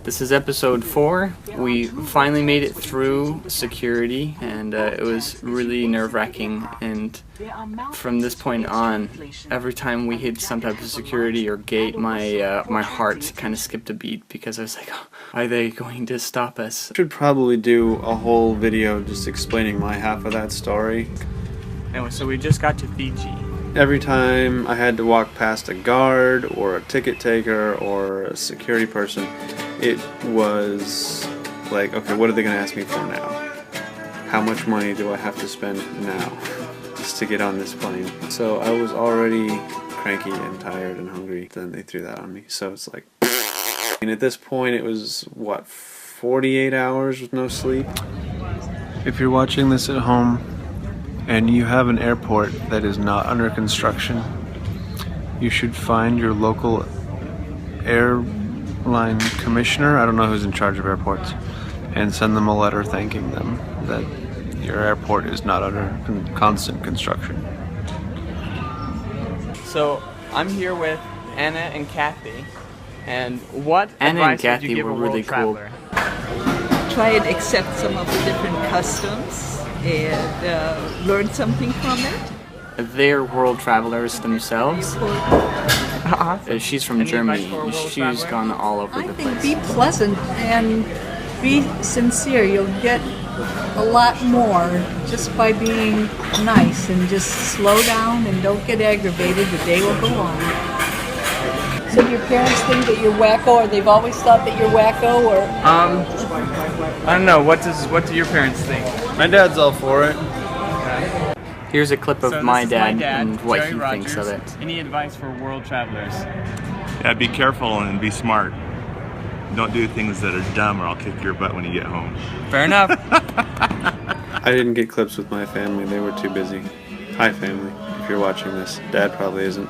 This is episode 4. We finally made it through security, and it was really nerve-wracking. And from this point on, every time we hit some type of security or gate, my heart kind of skipped a beat because I was like, oh, are they going to stop us? I should probably do a whole video just explaining my half of that story. Anyway, so we just got to Fiji. Every time I had to walk past a guard or a ticket taker or a security person, it was like, okay, what are they going to ask me for now? How much money do I have to spend now just to get on this plane? So I was already cranky and tired and hungry. Then they threw that on me. So it's like, and at this point it was, what, 48 hours with no sleep? If you're watching this at home, and you have an airport that is not under construction, you should find your local airline commissioner, I don't know who's in charge of airports, and send them a letter thanking them that your airport is not under constant construction. So I'm here with Anna and Kathy, and what Anna advice and Kathy would you give were a really world traveler? Try and accept some of the different customs and learn something from it. They're world travelers themselves. Awesome. She's from Any Germany. advice for a world She's traveler? gone all over I the think place. be pleasant and be sincere. You'll get a lot more just by being nice, and just slow down and don't get aggravated. The day will go on. So do your parents think that you're wacko, or they've always thought that you're wacko, or? I don't know. What do your parents think? My dad's all for it. Here's a clip of So my this is dad and what Jerry he thinks of Rogers. it. Any advice for world travelers? Yeah, be careful and be smart. Don't do things that are dumb or I'll kick your butt when you get home. Fair enough. I didn't get clips with my family, they were too busy. Hi family, if you're watching this. Dad probably isn't.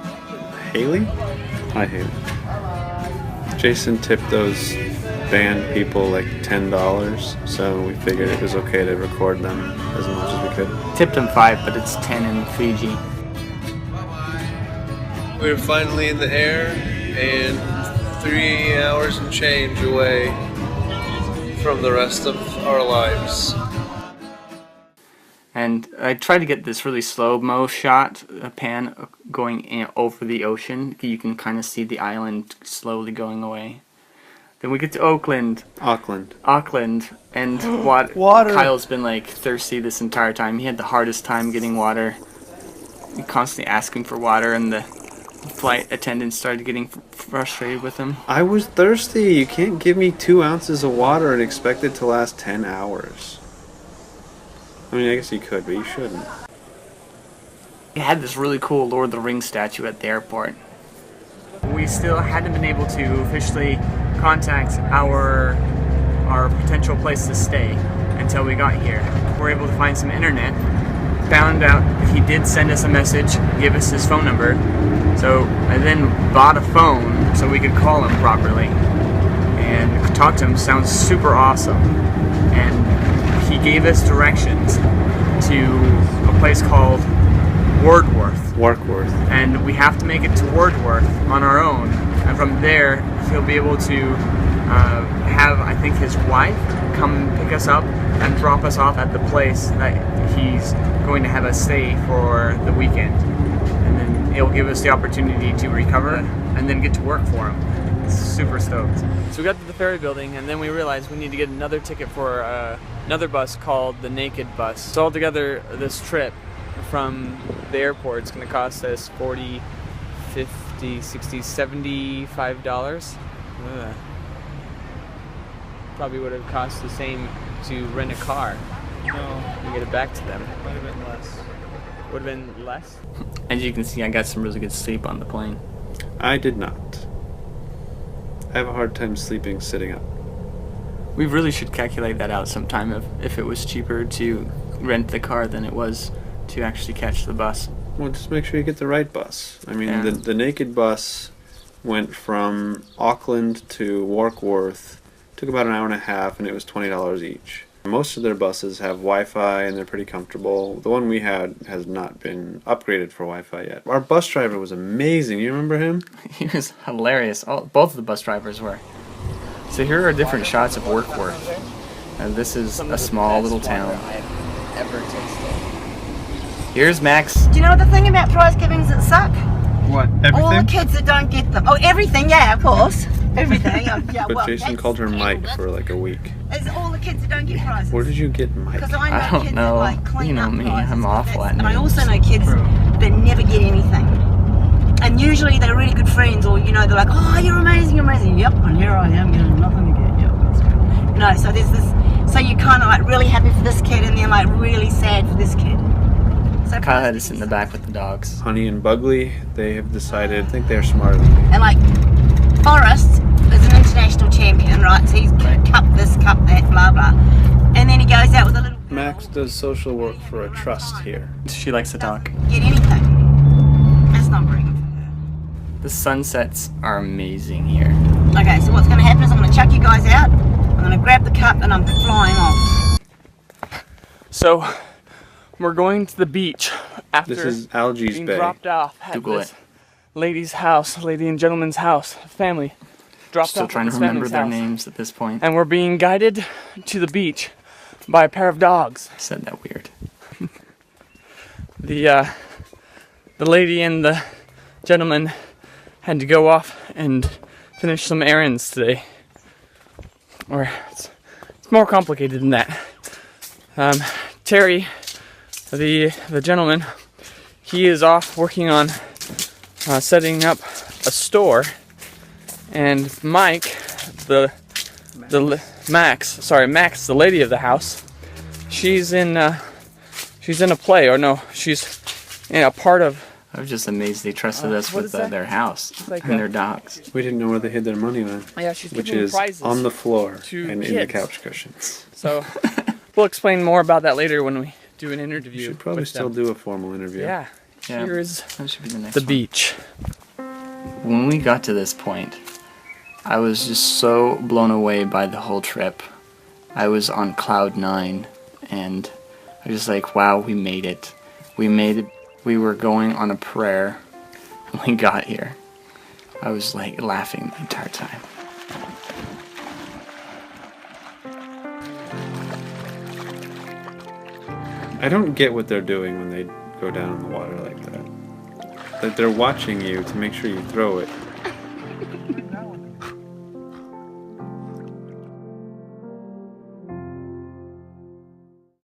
Haley? Hi Haley. Jason tipped those band people like $10, so we figured it was okay to record them as much as we could. Tipped him 5, but it's 10 in Fiji. We're finally in the air and 3 hours and change away from the rest of our lives. And I tried to get this really slow-mo shot, a pan going over the ocean. You can kind of see the island slowly going away. Then we get to Auckland, and Water. Kyle's been like thirsty this entire time. He had the hardest time getting water. He constantly asking for water, and the flight attendants started getting frustrated with him. I was thirsty. You can't give me 2 ounces of water and expect it to last 10 hours. I mean, I guess you could, but you shouldn't. He had this really cool Lord of the Rings statue at the airport. We still hadn't been able to officially contact our potential place to stay until we got here. We were able to find some internet, found out he did send us a message, give us his phone number, so I then bought a phone so we could call him properly and talk to him. Sounds super awesome. And he gave us directions to a place called Warkwaorth. And we have to make it to Warkwaorth on our own, and from there he'll be able to have, I think, his wife come pick us up and drop us off at the place that he's going to have us stay for the weekend, and then he'll give us the opportunity to recover and then get to work for him. Super stoked. So we got to the ferry building, and then we realized we need to get another ticket for another bus called the Naked Bus. So altogether, this trip from the airport is going to cost us $40, $50, $60, $75. Probably would have cost the same to rent a car. No. And get it back to them. Might have been less. Would have been less? As you can see, I got some really good sleep on the plane. I did not. I have a hard time sleeping sitting up. We really should calculate that out sometime if it was cheaper to rent the car than it was to actually catch the bus. Well, just make sure you get the right bus. I mean, Yeah. the Naked Bus went from Aukland to Warkwaorth. Took about an hour and a half, and it was $20 each. Most of their buses have Wi-Fi, and they're pretty comfortable. The one we had has not been upgraded for Wi-Fi yet. Our bus driver was amazing. You remember him? He was hilarious. Both of the bus drivers were. So here are different shots of Warkwaorth. This is a small little town. Ever tasted. Here's Max. Do you know the thing about prize givings that suck? What? All the kids that don't get them. Oh, everything, yeah, of course. Everything. Yeah, But well, Jason that's called her Mike terrible. for like a week. It's all the kids that don't get prizes. Where did you get Mike? Because I know I don't kids know. that like clean You know up me, prizes, I'm but awful that's- at And I names. also know kids that never get anything. And usually they're really good friends, or you know, they're like, oh, you're amazing, you're amazing. Yep, and here I am getting nothing to get. Yep, that's good. No, so there's this. So you're kind of like really happy for this kid, and then like really sad for this kid. So Kyle had to sit in the back with the dogs. Honey and Bugley, they have decided, I think they're smarter than me. And like, Forrest is an international champion, right? So he's cup this, cup that, blah blah. And then he goes out with a little girl, Max does social work for a trust here. She likes to talk. get anything. That's not very good for her. The sunsets are amazing here. Okay, so what's going to happen is I'm going to chuck you guys out. I'm going to grab the cup and I'm flying off. So, we're going to the beach after This is Algae's being Bay. dropped off at Google this it. lady and gentleman's house, family. Dropped Still off trying at to this remember family's their house. names at this point. And we're being guided to the beach by a pair of dogs. I said that weird. The lady and the gentleman had to go off and finish some errands today. Or it's more complicated than that. Terry, the gentleman, he is off working on setting up a store, and Mike, Max, the lady of the house, she's in a play, or no, she's in a part of. I was just amazed they trusted us what with is that? their house like and a- their dogs. We didn't know where they hid their money then. Yeah, she's Which giving is prizes on the floor to and in the kids. couch cushions. So we'll explain more about that later when we do an interview. You should probably with still them. do a formal interview. Yeah. Yeah, Here is that should be the next the one. beach. When we got to this point, I was just so blown away by the whole trip. I was on cloud 9, and I was just like, wow, we made it. We made it. We were going on a prayer, and we got here. I was like laughing the entire time. I don't get what they're doing when they go down in the water like that. That they're watching you to make sure you throw it,